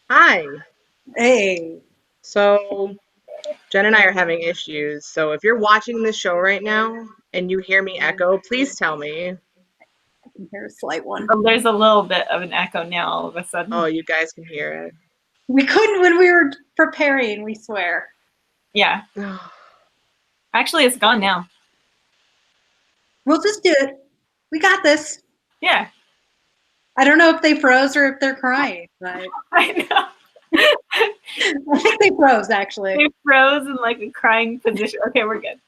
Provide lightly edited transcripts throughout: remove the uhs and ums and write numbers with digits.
Hi. Hey, So Jen and I are having issues. So if you're watching this show right now and you hear me echo, please tell me. I can hear a slight one. There's a little bit of an echo now all of a Oh, sudden. you guys can hear We couldn't when we were preparing, we swear. Yeah. it. Actually, it's gone now. We'll just do it. We got this. Yeah. I don't know if they froze or if they're crying, but I know. I think they froze actually. They froze in like a crying position. Okay, we're good.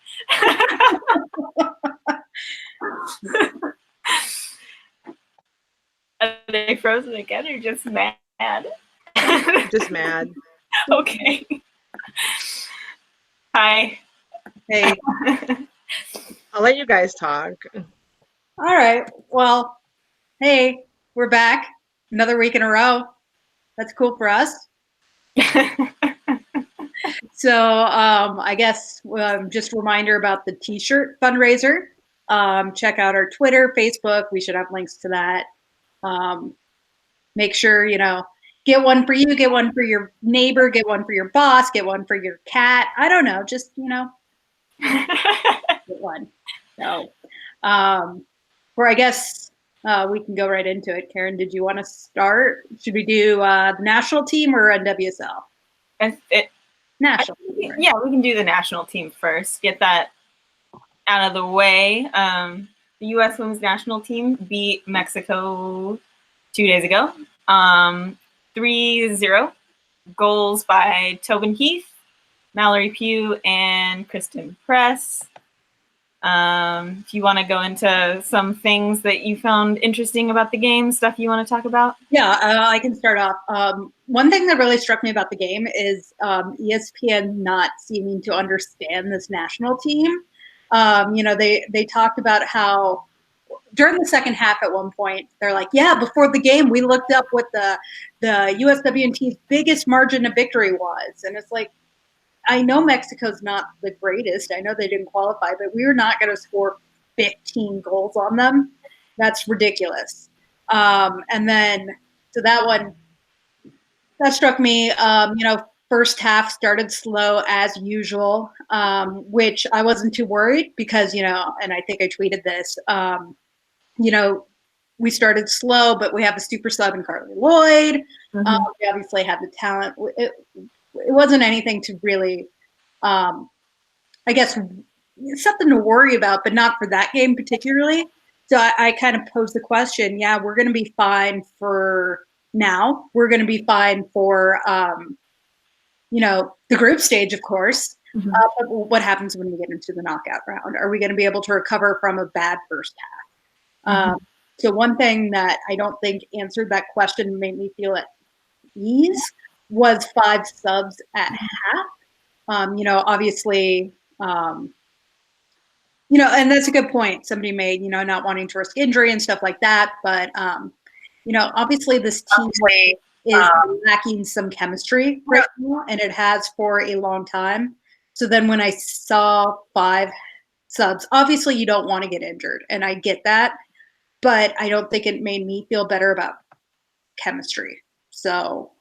Are they frozen again or just mad? Just mad. Okay. Hi. Hey. I'll let you guys talk. All right. Well, hey, we're back. Another week in a row. That's cool for us. So I guess just a reminder about the t-shirt fundraiser. Check out our Twitter, Facebook. We should have links to that. Make sure, get one for you, get one for your neighbor, get one for your boss, get one for your cat. I don't know, just, get one. So, or I guess we can go right into it. Karen, did you want to start? Should we do the national team or NWSL? National. Right? Yeah, we can do the national team first. Get that out of the way. The U.S. women's national team beat Mexico 2 days ago. 3-0. Goals by Tobin Heath, Mallory Pugh, and Kristen Press. If you want to go into some things that you found interesting about the game, stuff you want to talk about? Yeah, I can start off. One thing that really struck me about the game is ESPN not seeming to understand this national team. They talked about how during the second half at one point, they're like, yeah, before the game, we looked up what the USWNT's biggest margin of victory was. And it's like, I know Mexico's not the greatest. I know they didn't qualify, but we were not going to score 15 goals on them. That's ridiculous. And then, so that one, that struck me. First half started slow as usual, which I wasn't too worried because, and I think I tweeted this, we started slow, but we have a super sub in Carly Lloyd. Mm-hmm. We obviously have the talent. It wasn't anything to really, I guess, something to worry about, but not for that game particularly. So I kind of posed the question, yeah, we're going to be fine for now. We're going to be fine for, the group stage, of course. Mm-hmm. But what happens when we get into the knockout round? Are we going to be able to recover from a bad first half? Mm-hmm. So one thing that I don't think answered that question and made me feel at ease was 5 subs at half. Obviously, and that's a good point somebody made, not wanting to risk injury and stuff like that. But, obviously this team is lacking some chemistry right now, and it has for a long time. So then when I saw 5 subs, obviously you don't want to get injured, and I get that, but I don't think it made me feel better about chemistry. So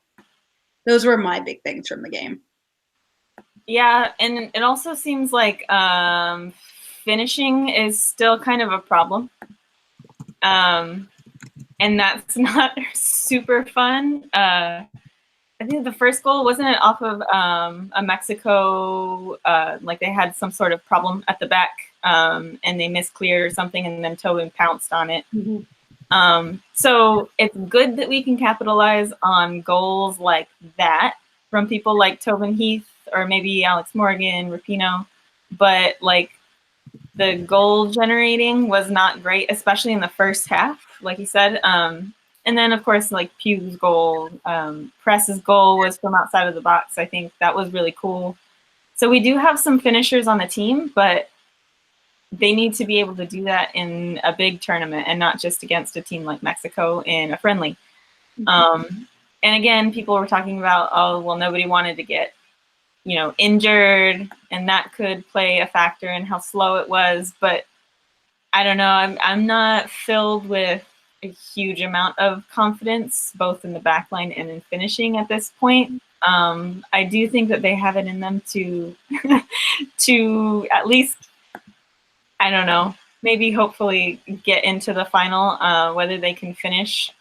those were my big things from the game. Yeah, and it also seems like finishing is still kind of a problem. And that's not super fun. I think the first goal, wasn't it off of a Mexico, like they had some sort of problem at the back and they miscleared or something, and then Tobin pounced on it. Mm-hmm. So it's good that we can capitalize on goals like that from people like Tobin Heath or maybe Alex Morgan, Rapinoe, but like the goal generating was not great, especially in the first half, like you said. And then, of course, like Pugh's goal, Press's goal was from outside of the box. I think that was really cool. So we do have some finishers on the team, but they need to be able to do that in a big tournament and not just against a team like Mexico in a friendly. Mm-hmm. And again, people were talking about, oh, well, nobody wanted to get, injured, and that could play a factor in how slow it was. But I don't know. I'm not filled with a huge amount of confidence, both in the back line and in finishing at this point. I do think that they have it in them to to at least, I don't know, maybe hopefully get into the final. Whether they can finish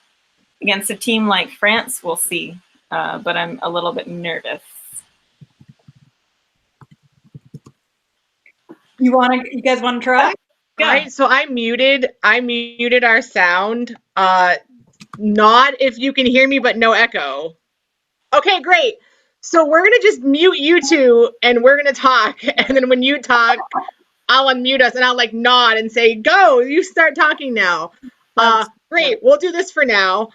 against a team like France, we'll see. But I'm a little bit nervous. You guys want to try? Yeah. So I muted our sound. Nod if you can hear me, but no echo. Okay, great. So we're gonna just mute you two, and we're gonna talk, and then when you talk, I'll unmute us, and I'll like nod and say, "Go! You start talking now." Great. We'll do this for now.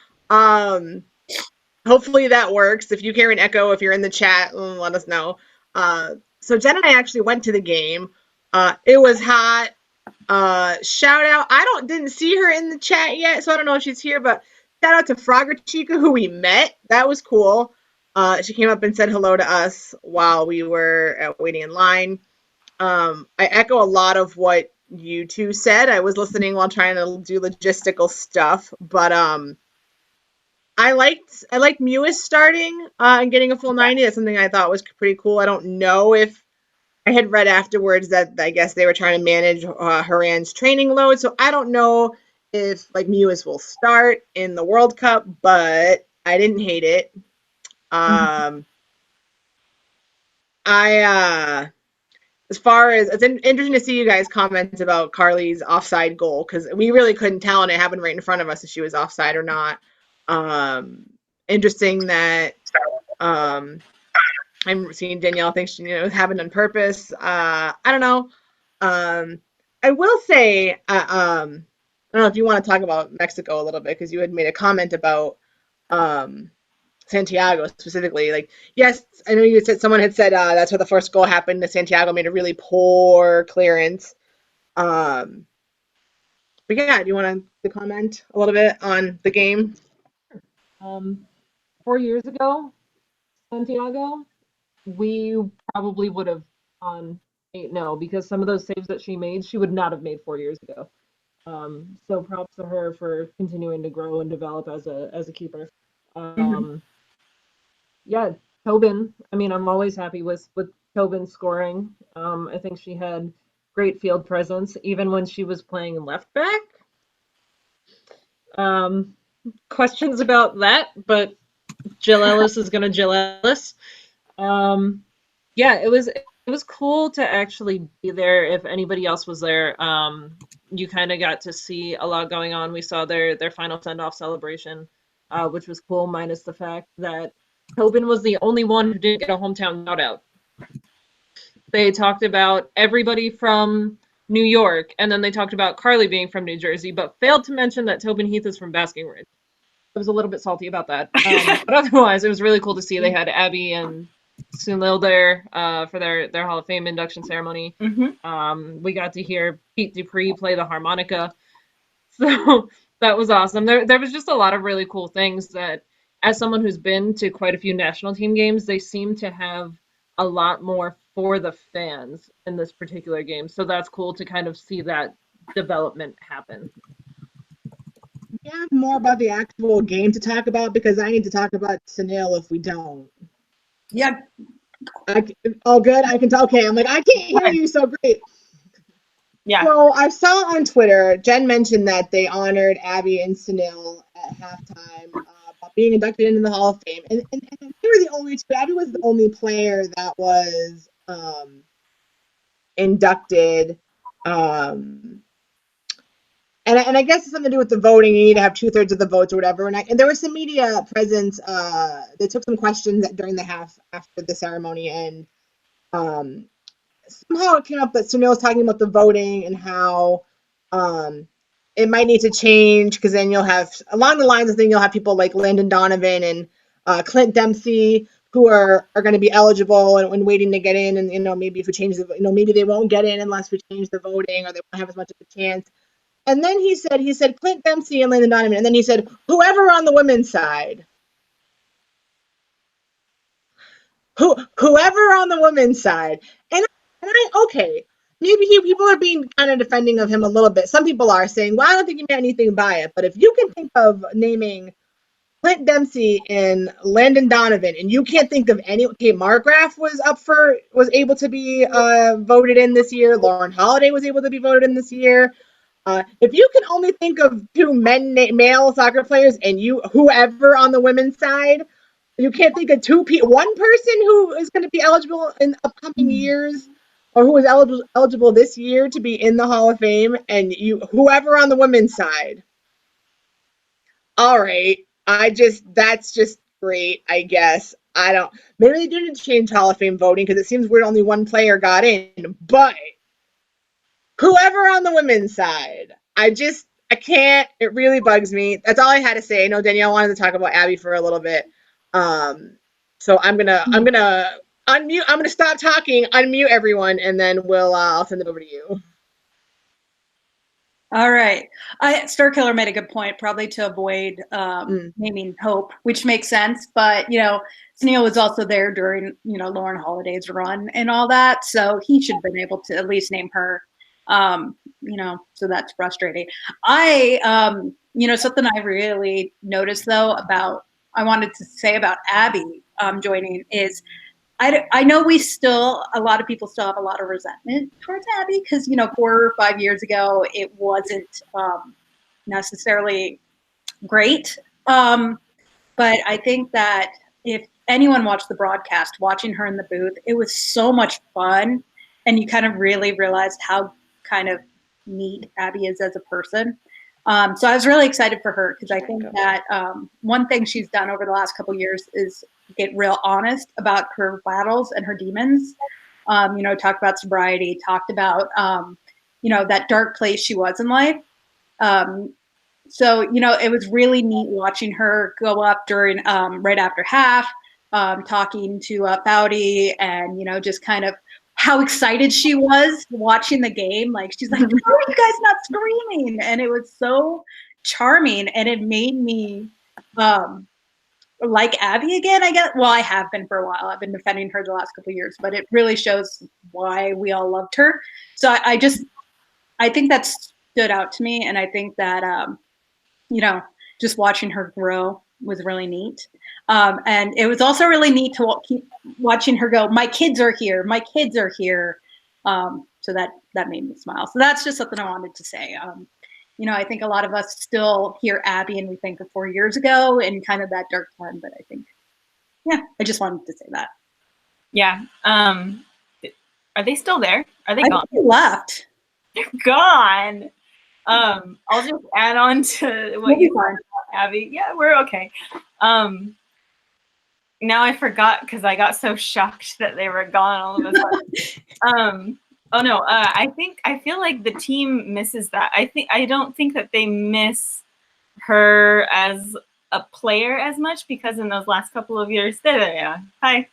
Hopefully that works. If you hear an echo, if you're in the chat, let us know. So Jen and I actually went to the game. It was hot. Shout out. Didn't see her in the chat yet, so I don't know if she's here, but shout out to Frogger Chica, who we met. That was cool. She came up and said hello to us while we were waiting in line. I echo a lot of what you two said. I was listening while trying to do logistical stuff, but I liked Mewis starting and getting a full 90. That's something I thought was pretty cool. I don't know if I had read afterwards that I guess they were trying to manage Haran's training load, so I don't know if like Mewis will start in the World Cup, but I didn't hate it. As far as it's interesting to see you guys comment about Carly's offside goal, because we really couldn't tell, and it happened right in front of us if she was offside or not. Interesting that I'm seeing Danielle thinks she happened on purpose. I don't know. I will say, I don't know if you want to talk about Mexico a little bit, because you had made a comment about Santiago specifically. Like, yes, I know you said someone had said that's where the first goal happened. Santiago made a really poor clearance. But yeah, do you want to comment a little bit on the game? 4 years ago, Santiago, we probably would have gone 8-0 because some of those saves that she made, she would not have made 4 years ago. So props to her for continuing to grow and develop as a keeper. Yeah, Tobin. I mean, I'm always happy with Tobin scoring. I think she had great field presence, even when she was playing left back. Questions about that, but Jill Ellis is gonna Jill Ellis. Yeah, it was cool to actually be there. If anybody else was there, you kind of got to see a lot going on. We saw their final send-off celebration, which was cool, minus the fact that Tobin was the only one who didn't get a hometown shout-out. They talked about everybody from New York, and then they talked about Carly being from New Jersey, but failed to mention that Tobin Heath is from Basking Ridge. I was a little bit salty about that. But otherwise, it was really cool to see. They had Abby and Sunil there for their Hall of Fame induction ceremony. We got to hear Pete Dupree play the harmonica. So that was awesome. There was just a lot of really cool things that, as someone who's been to quite a few national team games, they seem to have a lot more for the fans in this particular game. So that's cool to kind of see that development happen. We have more about the actual game to talk about, because I need to talk about Sunil if we don't. Yeah. All good? I can talk. Okay, I'm like, I can't hear you so great. Yeah. So I saw on Twitter, Jen mentioned that they honored Abby and Sunil at halftime about being inducted into the Hall of Fame. And they were the only two. Abby was the only player that was inducted. And I guess it's something to do with the voting. You need to have 2/3 of the votes or whatever. And there was some media presence. They took some questions during the half after the ceremony, and somehow it came up that Sunil was talking about the voting and how it might need to change, because then you'll have, along the lines of thing, you'll have people like Landon Donovan and Clint Dempsey who are going to be eligible and waiting to get in. And maybe if we change maybe they won't get in unless we change the voting, or they won't have as much of a chance. And then he said Clint Dempsey and Landon Donovan, and then he said whoever on the women's side. Whoever on the women's side. And I okay, maybe people are being kind of defending of him a little bit. Some people are saying, well, I don't think he meant anything by it. But if you can think of naming Clint Dempsey and Landon Donovan, and you can't think of any. Okay, Margraf was able to be voted in this year. Lauren Holiday was able to be voted in this year. If you can only think of two male soccer players, and whoever on the women's side, you can't think of one person who is going to be eligible in upcoming years, or who is eligible this year to be in the Hall of Fame, and whoever on the women's side. All right. That's just great, I guess. Maybe they didn't change Hall of Fame voting because it seems weird only one player got in, but whoever on the women's side, I can't, it really bugs me. That's all I had to say. I know Danielle wanted to talk about Abby for a little bit. So I'm gonna unmute, I'm gonna stop talking, unmute everyone, and then I'll send it over to you. All right. Starkiller made a good point, probably to avoid naming Hope, which makes sense. But, Neil was also there during, Lauren Holiday's run and all that. So he should have been able to at least name her, so that's frustrating. Something I really noticed, though, I wanted to say about Abby joining is, I know a lot of people still have a lot of resentment towards Abby because, 4 or 5 years ago, it wasn't necessarily great. But I think that if anyone watched the broadcast, watching her in the booth, it was so much fun. And you kind of really realized how kind of neat Abby is as a person. So I was really excited for her because I think that one thing she's done over the last couple of years is get real honest about her battles and her demons. Talked about sobriety, talked about, that dark place she was in life. So, it was really neat watching her go up during right after half, talking to Foudy and, just kind of how excited she was watching the game. Like, she's like, how are you guys not screaming? And it was so charming. And it made me like Abby again, I guess. Well, I have been for a while. I've been defending her the last couple of years, but it really shows why we all loved her. So I think that stood out to me. And I think that, just watching her grow was really neat. And it was also really neat to keep watching her go, my kids are here. My kids are here. So that made me smile. So that's just something I wanted to say. I think a lot of us still hear Abby and we think of 4 years ago and kind of that dark time. But I think, I just wanted to say that. Yeah. Are they still there? Are they gone? They left. They're gone. I'll just add on to what you said, Abby. Yeah, we're okay. Now I forgot because I got so shocked that they were gone all of a sudden. I feel like the team misses that. I don't think that they miss her as a player as much because in those last couple of years, hi.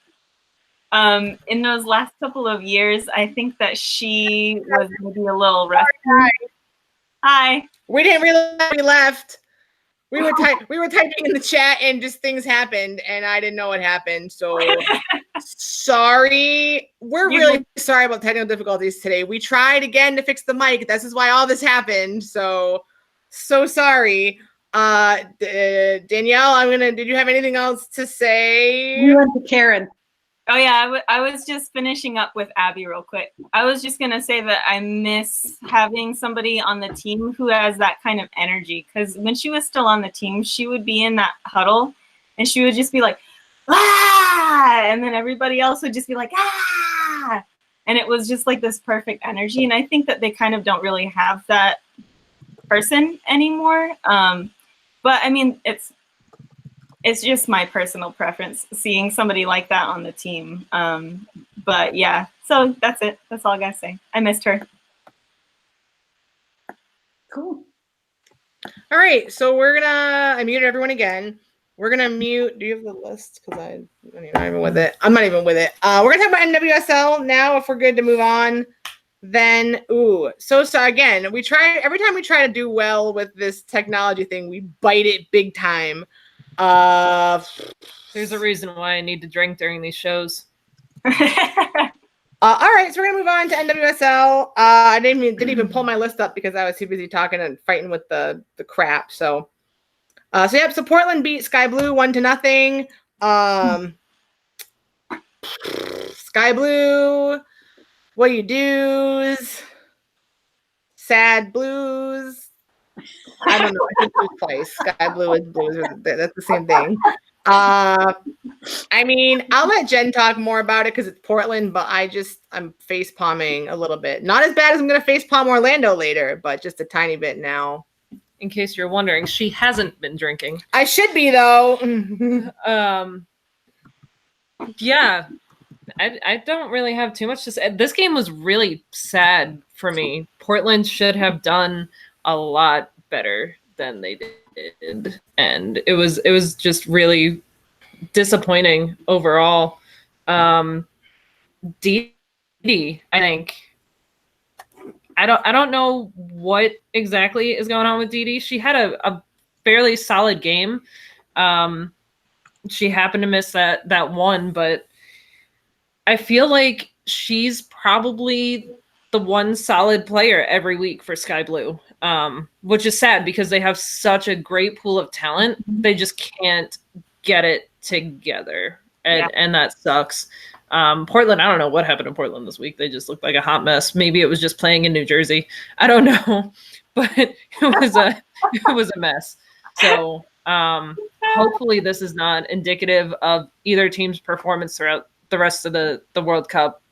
In those last couple of years, I think that she was maybe a little rusty. Hi. We didn't realize we left. We were typing in the chat and just things happened and I didn't know what happened. So sorry. We're really sorry about technical difficulties today. We tried again to fix the mic. This is why all this happened. So sorry. Danielle, did you have anything else to say? We went to Karen. Oh yeah, I was just finishing up with Abby real quick. I was just gonna say that I miss having somebody on the team who has that kind of energy. Because when she was still on the team, she would be in that huddle, and she would just be like, ah, and then everybody else would just be like, ah, and it was just like this perfect energy. And I think that they kind of don't really have that person anymore. But I mean, it's just my personal preference seeing somebody like that on the team. But yeah, so that's it. That's all I gotta say. I missed her. Cool. All right, so I muted everyone again. We're gonna mute. Do you have the list? Because I'm not even with it. I'm not even with it. We're gonna talk about NWSL now. If we're good to move on, then so again, every time we try to do well with this technology thing, we bite it big time. There's a reason why I need to drink during these shows. All right, so we're gonna move on to NWSL. I didn't even pull my list up because I was too busy talking and fighting with the crap. So so Portland beat Sky Blue 1-0. Sky Blue, what do you do's? Sad blues. I don't know. I think Blues place. Sky Blue is blues. That's the same thing. I mean, I'll let Jen talk more about it because it's Portland, but I'm face palming a little bit. Not as bad as I'm going to face palm Orlando later, but just a tiny bit now. In case you're wondering, she hasn't been drinking. I should be, though. Yeah, I don't really have too much to say. This game was really sad for me. Portland should have done a lot better than they did, and it was just really disappointing overall. Dee Dee, I think. I don't know what exactly is going on with Dee Dee. She had a fairly solid game. She happened to miss that one, but I feel like she's probably the one solid player every week for Sky Blue, which is sad because they have such a great pool of talent. They just can't get it together, and that sucks. Portland, I don't know what happened to Portland this week. They just looked like a hot mess. Maybe it was just playing in New Jersey. I don't know, but it was a mess. So hopefully this is not indicative of either team's performance throughout the rest of the World Cup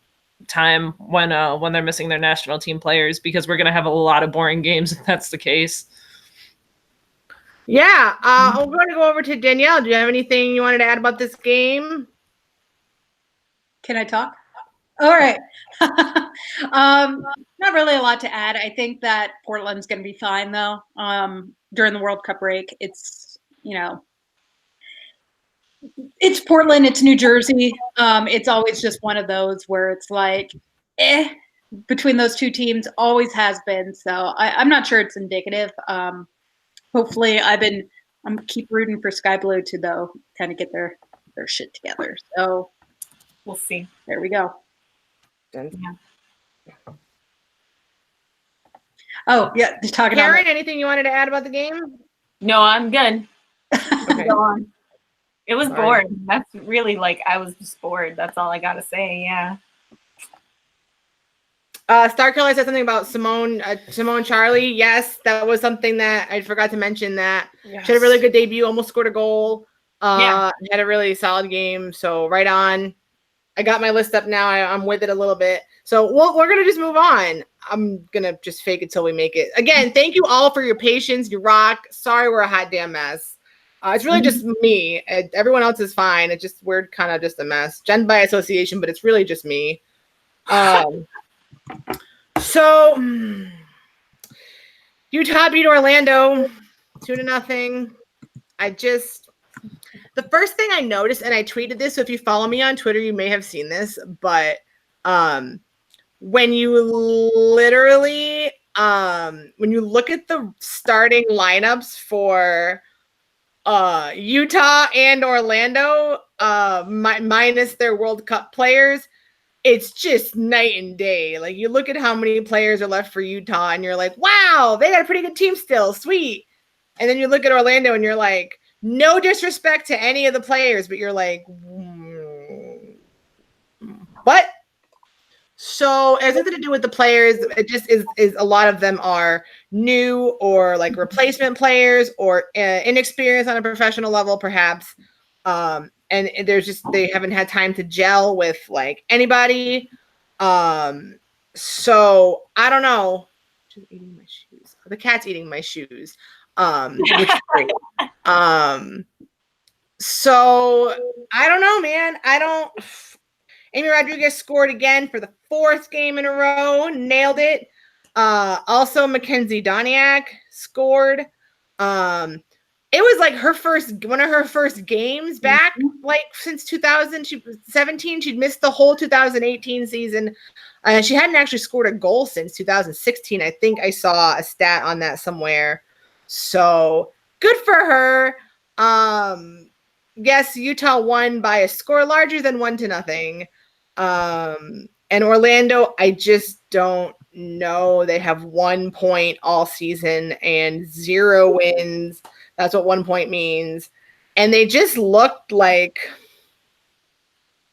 time when they're missing their national team players, because we're going to have a lot of boring games if that's the case. Yeah, I'm going to go over to Danielle. Do you have anything you wanted to add about this game? Can I talk? All right. Not really a lot to add. I think that Portland's going to be fine, though. During the World Cup break, it's Portland, it's New Jersey. It's always just one of those where it's like, between those two teams, always has been. So I'm not sure it's indicative. Hopefully, I'm keep rooting for Sky Blue to, though, kind of get their shit together. So we'll see. There we go. Yeah. Oh yeah, just talking. Karen, anything you wanted to add about the game? No, I'm good. Okay. Go on. It was Sorry. boring. That's really I was just bored. That's all I gotta say. Yeah. Star Killer said something about Simone Charlie. Yes, that was something that I forgot to mention. That Yes. she had a really good debut, almost scored a goal. Yeah. Had a really solid game. So right on. I got my list up now. I'm with it a little bit. So we're gonna just move on. I'm gonna just fake it till we make it. Again, thank you all for your patience. You rock. Sorry, we're a hot damn mess. It's really just me. Everyone else is fine. It's just we're kind of just a mess. Jen by association, but it's really just me. So Utah beat Orlando 2-0. The first thing I noticed, and I tweeted this, so if you follow me on Twitter, you may have seen this, but when you literally when you look at the starting lineups for Utah and Orlando, minus their World Cup players, it's just night and day. Like, you look at how many players are left for Utah, and you're like, wow, they got a pretty good team still. Sweet. And then you look at Orlando, and you're like, no disrespect to any of the players, but you're like, what? So it has nothing to do with the players. It just is a lot of them are new or like replacement players or inexperienced on a professional level, perhaps. And they haven't had time to gel with like anybody. So I don't know. She's eating my shoes. The cat's eating my shoes. Which is great. So I don't know, man. Amy Rodriguez scored again for the 4th game in a row. Nailed it. Also, Mackenzie Doniak scored. It was like one of her first games back, like since 2017. She'd missed the whole 2018 season. She hadn't actually scored a goal since 2016. I think I saw a stat on that somewhere. So good for her. Yes, Utah won by a score larger than 1-0. And Orlando, I just don't know. They have 1 point all season and 0 wins. That's what 1 point means. And they just looked like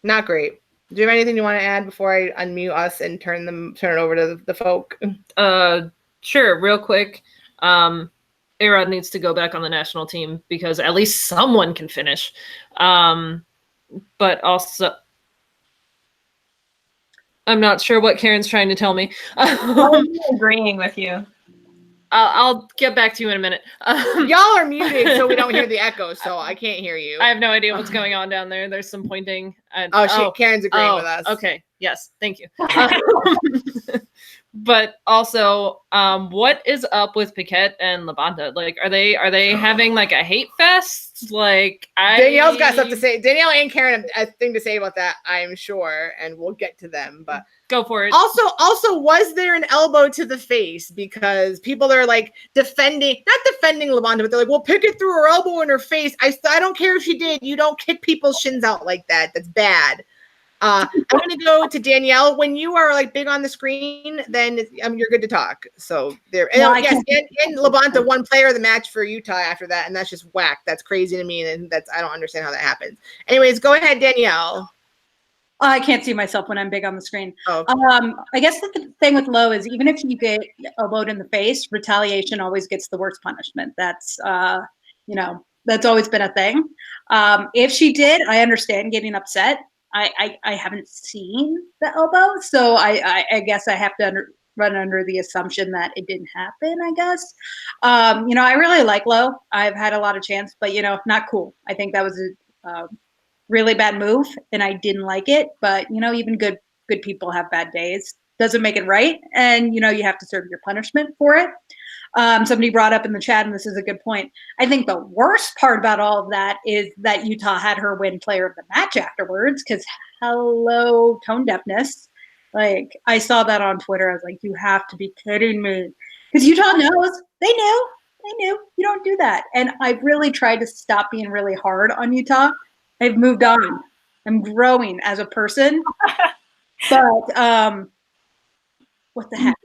not great. Do you have anything you want to add before I unmute us and turn it over to the folk? Sure, real quick. A-Rod needs to go back on the national team because at least someone can finish. But also, I'm not sure what Karen's trying to tell me. I'm agreeing with you. I'll get back to you in a minute. Y'all are muted, so we don't hear the echo, so I can't hear you. I have no idea what's going on down there. There's some pointing. Karen's agreeing with us. Okay. Yes. Thank you. But also, what is up with Paquette and Labonta? Like, are they having like a hate fest? Like, Danielle's got stuff to say. Danielle and Karen have a thing to say about that, I'm sure, and we'll get to them. But go for it. Also, was there an elbow to the face? Because people are like not defending Labonta, but they're like, well, Pickett threw her elbow in her face. I don't care if she did. You don't kick people's shins out like that. That's bad. I'm going to go to Danielle. When you are like big on the screen, then you're good to talk. So there. And, and Labonta won player of the match for Utah after that, and that's just whack. That's crazy to me, and I don't understand how that happens. Anyways, go ahead, Danielle. I can't see myself when I'm big on the screen. Oh, okay. I guess the thing with Lowe is even if you get elbowed in the face, retaliation always gets the worst punishment. That's that's always been a thing. If she did, I understand getting upset. I haven't seen the elbow, so I guess I have to run under the assumption that it didn't happen, I guess. I really like Lowe. I've had a lot of chance, but, not cool. I think that was a really bad move, and I didn't like it. But, even good people have bad days. Doesn't make it right, and, you have to serve your punishment for it. Somebody brought up in the chat, and this is a good point. I think the worst part about all of that is that Utah had her win player of the match afterwards, because hello, tone deafness. Like, I saw that on Twitter. I was like, you have to be kidding me. Because Utah knows. They knew. You don't do that. And I've really tried to stop being really hard on Utah. I've moved on. I'm growing as a person. But what the heck,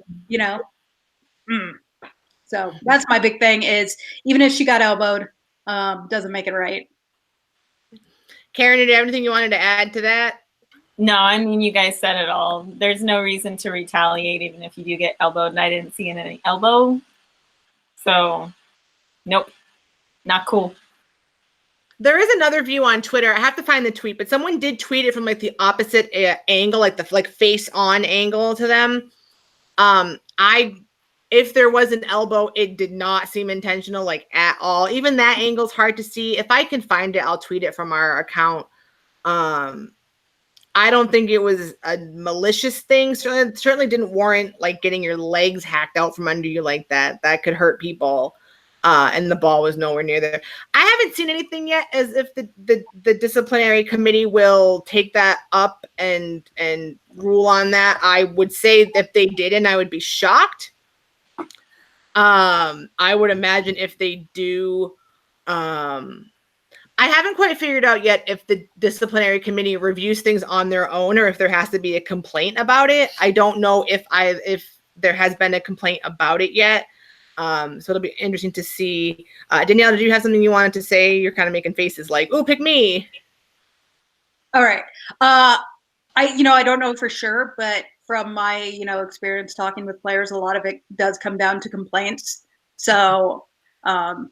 So that's my big thing is even if she got elbowed, doesn't make it right. Karen, did you have anything you wanted to add to that? No, I mean, you guys said it all. There's no reason to retaliate even if you do get elbowed, and I didn't see any elbow. So, nope, not cool. There is another view on Twitter. I have to find the tweet, but someone did tweet it from like the opposite angle, like the face on angle to them. If there was an elbow, it did not seem intentional, like at all. Even that angle's hard to see. If I can find it, I'll tweet it from our account. I don't think it was a malicious thing. Certainly didn't warrant like getting your legs hacked out from under you like that. That could hurt people. And the ball was nowhere near there. I haven't seen anything yet as if the disciplinary committee will take that up and rule on that. I would say if they didn't, I would be shocked. I would imagine if they do, I haven't quite figured out yet if the disciplinary committee reviews things on their own or if there has to be a complaint about it. I don't know if there has been a complaint about it yet. So it'll be interesting to see. Danielle, did you have something you wanted to say? You're kind of making faces like, "Ooh, pick me." All right. I don't know for sure, but from my, experience talking with players, a lot of it does come down to complaints. So, I'm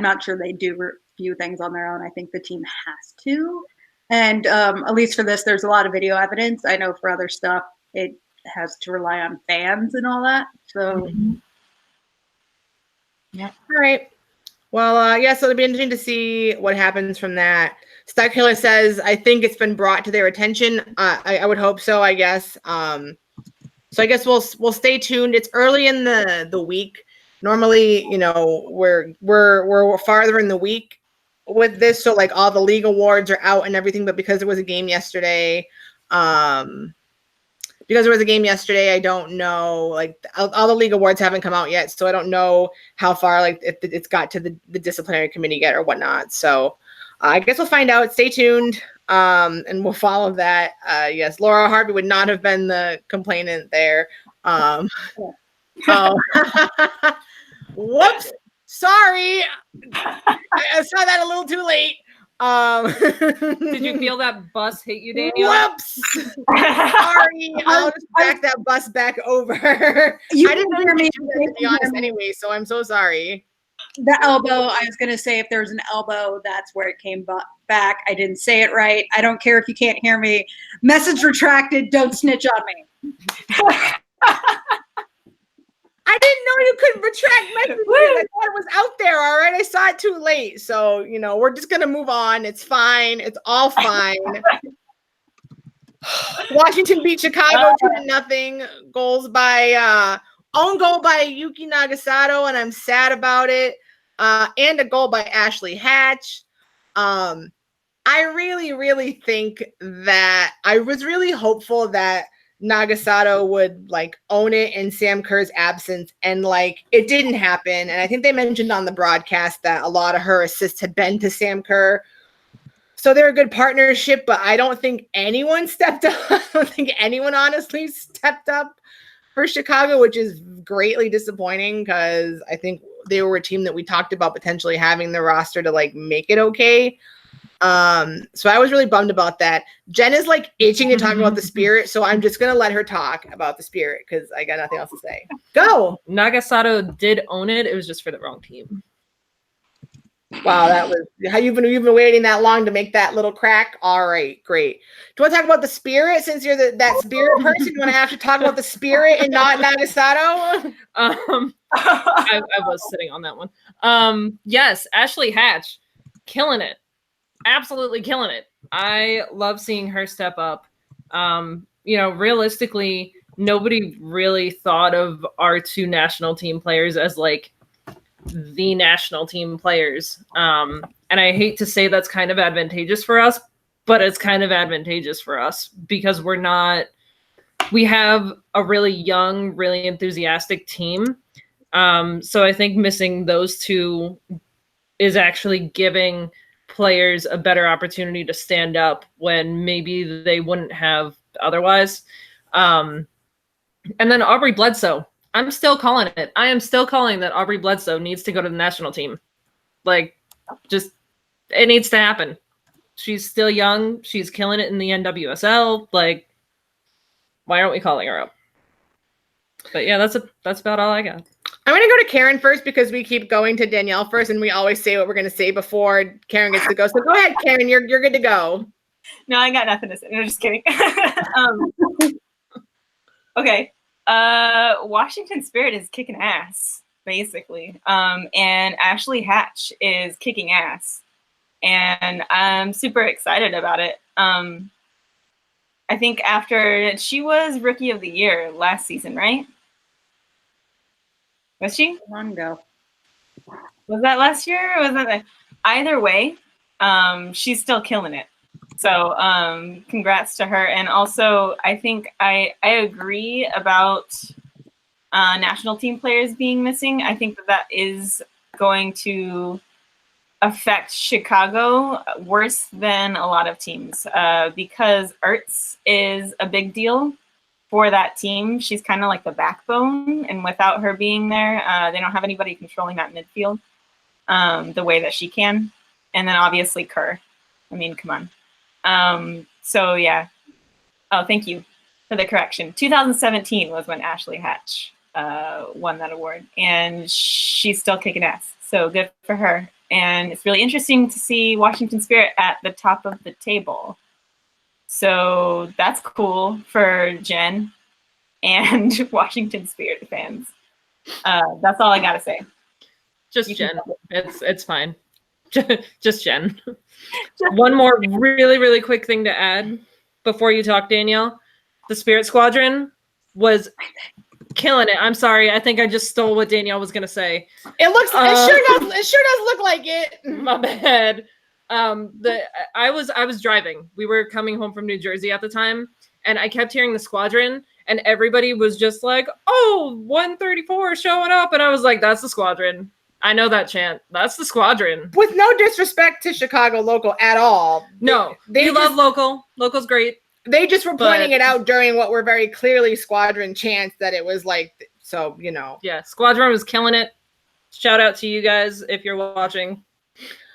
not sure they do review things on their own. I think the team has to. And at least for this, there's a lot of video evidence. I know for other stuff, it has to rely on fans and all that. So, Yeah. All right. Well, so it'll be interesting to see what happens from that. Stuck Killer says, I think it's been brought to their attention. I would hope so, I guess. So I guess we'll stay tuned. It's early in the week. Normally, we're farther in the week with this. So like all the league awards are out and everything, but because there was a game yesterday, I don't know, like all the league awards haven't come out yet. So I don't know how far, like if it's got to the disciplinary committee yet or whatnot. So I guess we'll find out. Stay tuned. And we'll follow that. Yes, Laura Harvey would not have been the complainant there. Oh, whoops. Sorry. I saw that a little too late. Did you feel that bus hit you, Danielle? Whoops. Sorry. I'll just back that bus back over. I didn't know you could do that, to be honest, anyway, so I'm so sorry. The elbow, I was going to say if there's an elbow, that's where it came back. I didn't say it right. I don't care if you can't hear me. Message retracted. Don't snitch on me. I didn't know you could retract messages. I thought it was out there, all right? I saw it too late. So, we're just going to move on. It's fine. It's all fine. Washington beat Chicago 2-0. Own goal by Yuki Nagasato, and I'm sad about it. And a goal by Ashley Hatch. I really, really think that I was really hopeful that Nagasato would own it in Sam Kerr's absence, and it didn't happen. And I think they mentioned on the broadcast that a lot of her assists had been to Sam Kerr. So they're a good partnership, but I don't think anyone stepped up. I don't think anyone honestly stepped up for Chicago, which is greatly disappointing because I think they were a team that we talked about potentially having the roster to make it okay. So I was really bummed about that. Jen is itching to talk about the Spirit, so I'm just gonna let her talk about the Spirit because I got nothing else to say. Go. Nagasato did own it. It was just for the wrong team. Wow, that was how you've been waiting that long to make that little crack. All right, great. Do you want to talk about the Spirit since you're that Spirit person? You want to actually talk about the Spirit and not Nagasato? I was sitting on that one. Yes, Ashley Hatch, killing it. Absolutely killing it. I love seeing her step up. Realistically, nobody really thought of our two national team players as the national team players. And I hate to say that's kind of advantageous for us, but it's kind of advantageous for us because we have a really young, really enthusiastic team. So I think missing those two is actually giving players a better opportunity to stand up when maybe they wouldn't have otherwise. And then Aubrey Bledsoe. I'm still calling it. I am still calling that Aubrey Bledsoe needs to go to the national team. It needs to happen. She's still young. She's killing it in the NWSL. Why aren't we calling her up? But yeah, that's about all I got. I'm going to go to Karen first because we keep going to Danielle first, and we always say what we're going to say before Karen gets to go. So go ahead, Karen. You're good to go. No, I got nothing to say. No, just kidding. Okay. Washington Spirit is kicking ass, basically. And Ashley Hatch is kicking ass. And I'm super excited about it. I think she was Rookie of the Year last season, right? Was she? Long ago. Was that last year? Or was that either way? She's still killing it. So congrats to her. And also, I think I agree about national team players being missing. I think that is going to affect Chicago worse than a lot of teams because Ertz is a big deal for that team. She's kind of like the backbone, and without her being there, they don't have anybody controlling that midfield the way that she can. And then obviously Kerr. I mean, come on. So yeah. Oh, thank you for the correction. 2017 was when Ashley Hatch won that award, and she's still kicking ass. So good for her. And it's really interesting to see Washington Spirit at the top of the table. So that's cool for Jen and Washington Spirit fans. That's all I gotta say. Just Jen. It's fine. Just Jen. One more really, really quick thing to add before you talk, Danielle. The Spirit Squadron was killing it. I'm sorry. I think I just stole what Danielle was gonna say. It sure does look like it. My bad. I was driving. We were coming home from New Jersey at the time, and I kept hearing the Squadron, and everybody was just like, "Oh, 134 showing up," and I was like, "That's the Squadron." I know that chant. That's the Squadron. With no disrespect to Chicago Local at all. No, we love Local. Local's great. They just were pointing it out during what were very clearly Squadron chants that it was like, so, you know. Yeah, Squadron was killing it. Shout out to you guys if you're watching.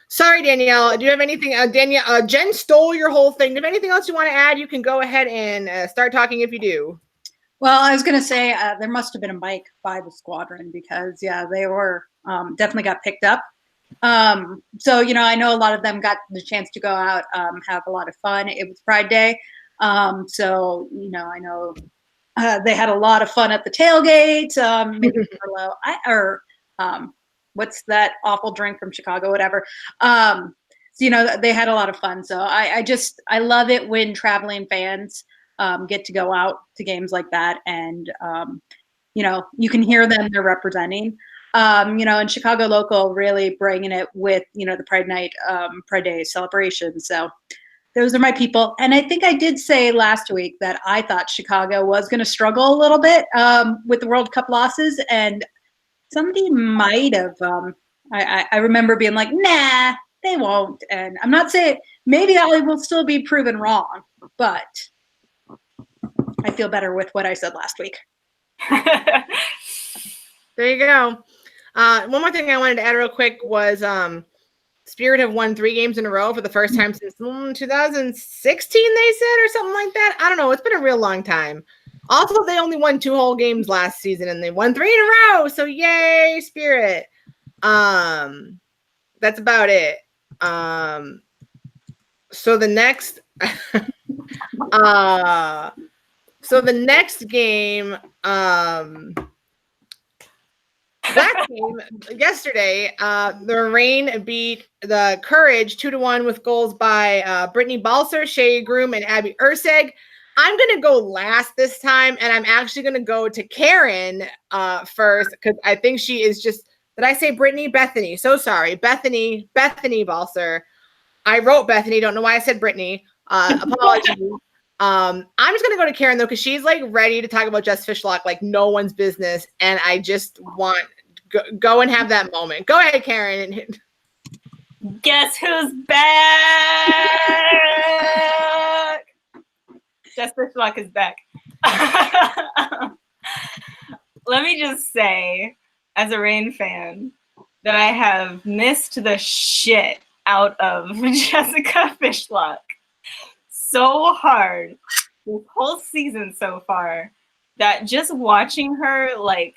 Sorry, Danielle. Do you have anything? Danielle, Jen stole your whole thing. Do you have anything else you want to add? You can go ahead and start talking if you do. Well, I was going to say there must have been a mic by the Squadron because, yeah, they were definitely got picked up. So, you know, I know a lot of them got the chance to go out, have a lot of fun. It was Pride Day. So, you know, I know they had a lot of fun at the tailgate. Maybe Merlot, what's that awful drink from Chicago, whatever. So, you know, they had a lot of fun. So I love it when traveling fans get to go out to games like that. And, you know, you can hear them, they're representing. You know, and Chicago Local really bringing it with, you know, the Pride Night, Pride Day celebration. So those are my people. And I think I did say last week that I thought Chicago was going to struggle a little bit with the World Cup losses. And somebody might have, I remember being like, nah, they won't. And I'm not saying, maybe I will still be proven wrong, but I feel better with what I said last week. There you go. One more thing I wanted to add real quick was Spirit have won 3 games in a row for the first time since 2016, they said, or something like that. I don't know. It's been a real long time. Also, they only won 2 whole games last season, and they won 3 in a row. So yay, Spirit. That's about it. So the next game, that game yesterday, the Reign beat the Courage 2-1 with goals by Brittany Balser, Shay Groom, and Abby Urseg. I'm going to go last this time, and I'm actually going to go to Karen first because I think she is just – did I say Brittany? Bethany. So sorry. Bethany Balser. I wrote Bethany. Don't know why I said Brittany. Apologies. I'm just going to go to Karen, though, because she's, like, ready to talk about Jess Fishlock like no one's business, and I just want – go and have that moment. Go ahead, Karen. Guess who's back? Jess Fishlock is back. Let me just say, as a Reign fan, that I have missed the shit out of Jessica Fishlock so hard this whole season so far that just watching her, like,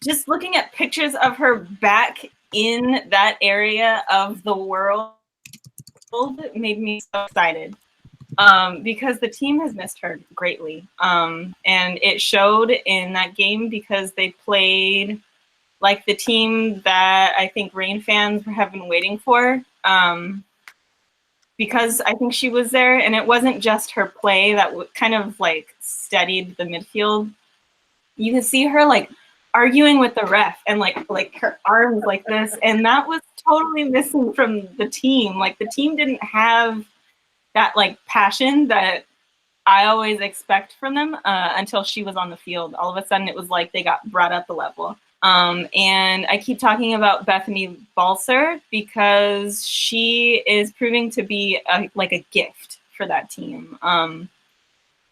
just looking at pictures of her back in that area of the world made me so excited. Because the team has missed her greatly. And it showed in that game because they played like the team that I think Reign fans have been waiting for. Because I think she was there, and it wasn't just her play that kind of like steadied the midfield. You can see her like arguing with the ref and like her arms like this, and that was totally missing from the team. Like the team didn't have that like passion that I always expect from them until she was on the field. All of a sudden it was like they got brought up the level. And I keep talking about Bethany Balser because she is proving to be like a gift for that team.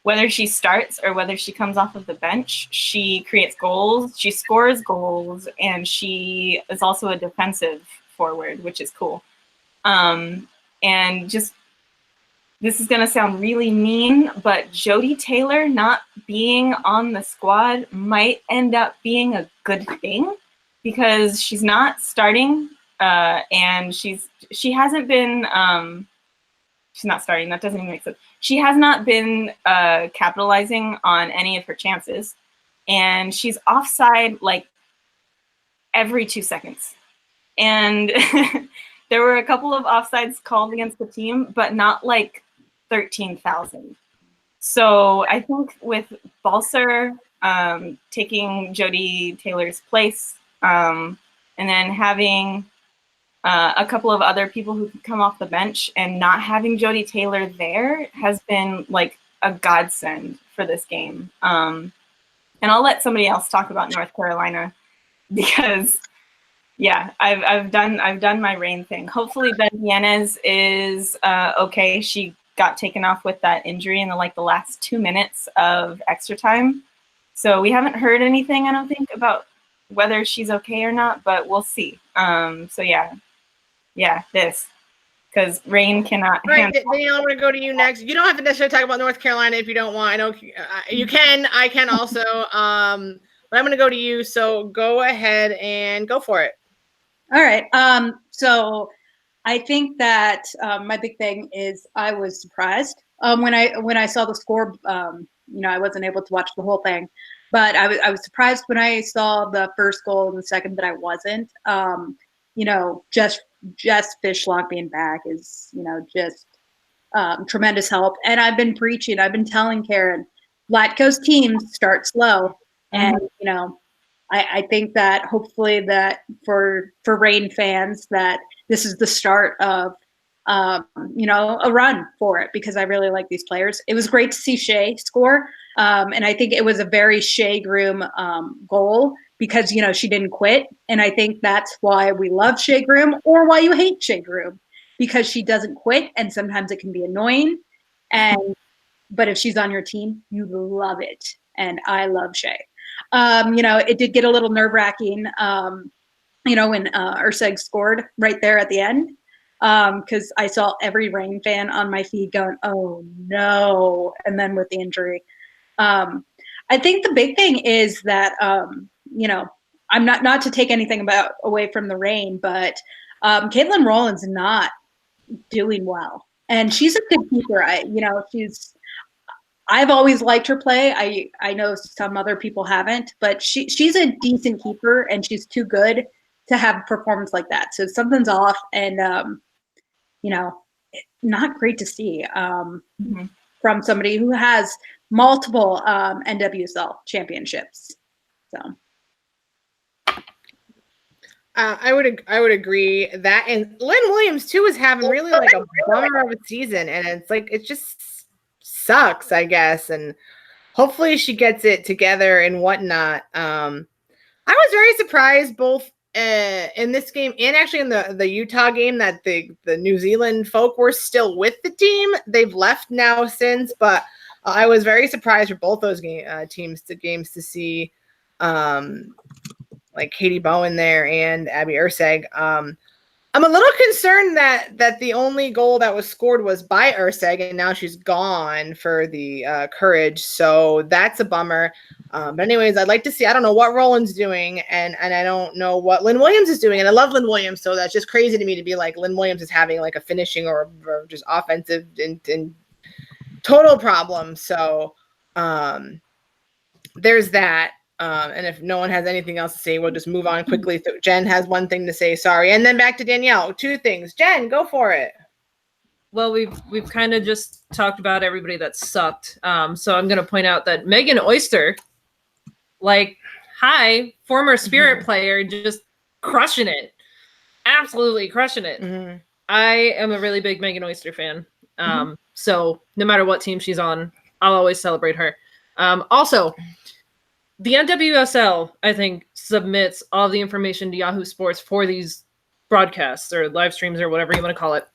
Whether she starts or whether she comes off of the bench, she creates goals, she scores goals, and she is also a defensive forward, which is cool. And just, this is going to sound really mean, but Jodie Taylor not being on the squad might end up being a good thing because she's not starting and she hasn't been, she's not starting, that doesn't even make sense. She has not been capitalizing on any of her chances, and she's offside like every 2 seconds. And there were a couple of offsides called against the team, but not like 13,000. So I think with Balser taking Jodie Taylor's place and then having a couple of other people who could come off the bench and not having Jodie Taylor there has been like a godsend for this game. And I'll let somebody else talk about North Carolina because Yeah, I've done my rain thing. Hopefully Ben Yanez is okay. She got taken off with that injury in the last 2 minutes of extra time. So we haven't heard anything, I don't think, about whether she's okay or not, but we'll see. So yeah, this, because rain cannot All right, handle. Danielle, I'm going to go to you next. You don't have to necessarily talk about North Carolina if you don't want. I know you can. I can also. But I'm going to go to you. So go ahead and go for it. All right. So I think that my big thing is I was surprised when I saw the score. I wasn't able to watch the whole thing, but I was surprised when I saw the first goal and the second that I wasn't. Just Fishlock being back is just tremendous help. And I've been preaching. I've been telling Karen, Latco's teams start slow, and I think that hopefully that for Reign fans that this is the start of a run for it, because I really like these players. It was great to see Shea score, and I think it was a very Shea Groom goal, because she didn't quit, and I think that's why we love Shea Groom, or why you hate Shea Groom, because she doesn't quit, and sometimes it can be annoying, but if she's on your team, you love it, and I love Shea. It did get a little nerve-wracking, when Urseg scored right there at the end, because I saw every Reign fan on my feed going, oh, no, and then with the injury. I think the big thing is that, I'm not to take anything away from the Reign, but Caitlin Rowland's not doing well. And she's a good keeper. I've always liked her play. I know some other people haven't, but she's a decent keeper, and she's too good to have a performance like that. So something's off, and not great to see from somebody who has multiple NWSL championships. So I would agree that, and Lynn Williams too is having really like a bummer of a season, and it just sucks, I guess, and hopefully she gets it together and whatnot. I was very surprised both in this game and actually in the Utah game that the New Zealand folk were still with the team. They've left now since, but I was very surprised for both those games to see like Katie Bowen there and Abby Urseg. I'm a little concerned that the only goal that was scored was by Urseg, and now she's gone for the Courage. So that's a bummer. But anyways, I'd like to see, I don't know what Rowland's doing, and I don't know what Lynn Williams is doing. And I love Lynn Williams, so that's just crazy to me to be like Lynn Williams is having like a finishing or just offensive and total problem. So there's that. And if no one has anything else to say, we'll just move on quickly. So Jen has one thing to say, sorry. And then back to Danielle. 2 things. Jen, go for it. Well, we've kind of just talked about everybody that sucked. So I'm going to point out that Megan Oyster, former Spirit player, just crushing it. Absolutely crushing it. Mm-hmm. I am a really big Megan Oyster fan. So no matter what team she's on, I'll always celebrate her. Also, the NWSL, I think, submits all the information to Yahoo Sports for these broadcasts or live streams or whatever you want to call it.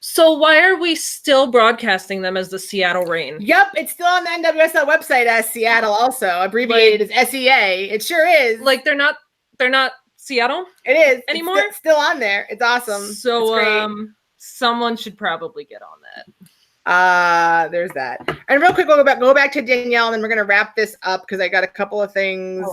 So why are we still broadcasting them as the Seattle Reign? Yep, it's still on the NWSL website as Seattle, also abbreviated as SEA. It sure is. They're not Seattle. It is anymore. It's still on there. It's awesome. So someone should probably get on that. There's that. And real quick, we'll go back to Danielle, and then we're gonna wrap this up because I got a couple of things,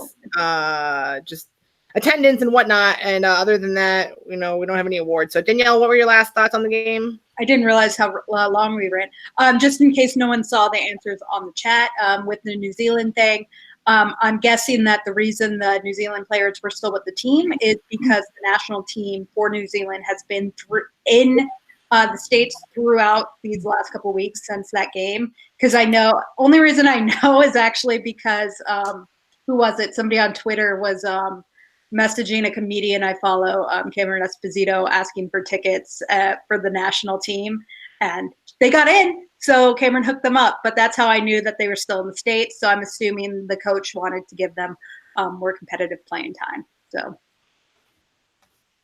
just attendance and whatnot. And other than that, we don't have any awards. So Danielle, what were your last thoughts on the game? I didn't realize how long we ran. Just in case no one saw the answers on the chat, with the New Zealand thing, I'm guessing that the reason the New Zealand players were still with the team is because the national team for New Zealand has been in the States throughout these last couple of weeks since that game. Because only reason I know is actually because, who was it? Somebody on Twitter was messaging a comedian I follow, Cameron Esposito, asking for tickets for the national team. And they got in. So Cameron hooked them up. But that's how I knew that they were still in the States. So I'm assuming the coach wanted to give them more competitive playing time. So.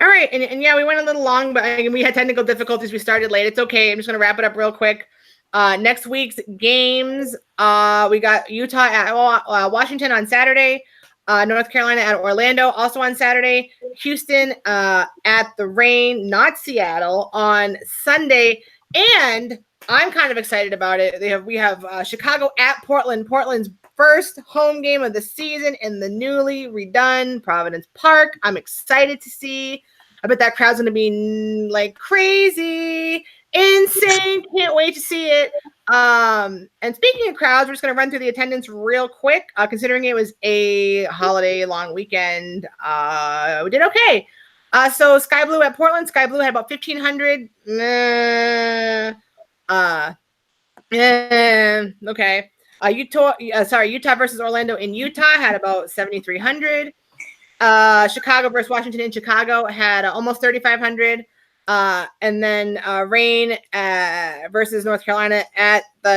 All right, and yeah, we went a little long, but we had technical difficulties. We started late. It's okay. I'm just gonna wrap it up real quick. Next week's games, we got Utah at Washington on Saturday, North Carolina at Orlando also on Saturday, Houston at the Reign, not Seattle, on Sunday, and I'm kind of excited about it. We have Chicago at Portland. Portland's first home game of the season in the newly redone Providence Park. I'm excited to see. I bet that crowd's going to be like crazy, insane. Can't wait to see it. And speaking of crowds, we're just going to run through the attendance real quick. Considering it was a holiday long weekend, we did okay. So Sky Blue at Portland. Sky Blue had about 1,500. Okay. Utah versus Orlando in Utah had about 7,300. Chicago versus Washington in Chicago had almost 3,500. And then Reign versus North Carolina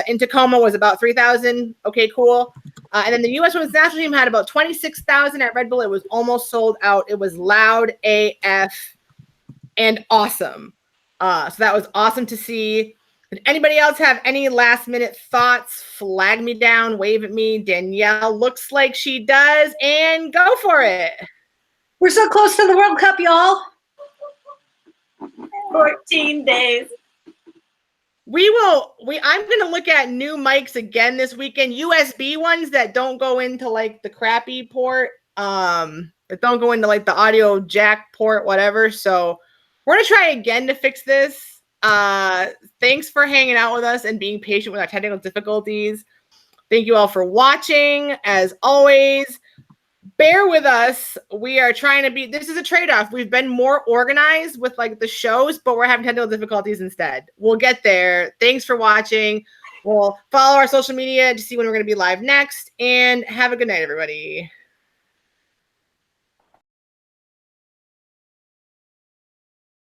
in Tacoma was about 3,000. Okay, cool. And then the U.S. Women's National Team had about 26,000 at Red Bull. It was almost sold out. It was loud AF and awesome. So that was awesome to see. Did anybody else have any last minute thoughts? Flag me down, wave at me. Danielle looks like she does, and go for it. We're so close to the World Cup, y'all. 14 days. I'm going to look at new mics again this weekend, USB ones that don't go into like the crappy port, that don't go into like the audio jack port, whatever. So we're going to try again to fix this. Thanks for hanging out with us and being patient with our technical difficulties. Thank you all for watching. As always, bear with us. We are trying to this is a trade-off. We've been more organized with like the shows, but we're having technical difficulties instead. We'll get there. Thanks for watching. We'll follow our social media to see when we're going to be live next, and have a good night, everybody.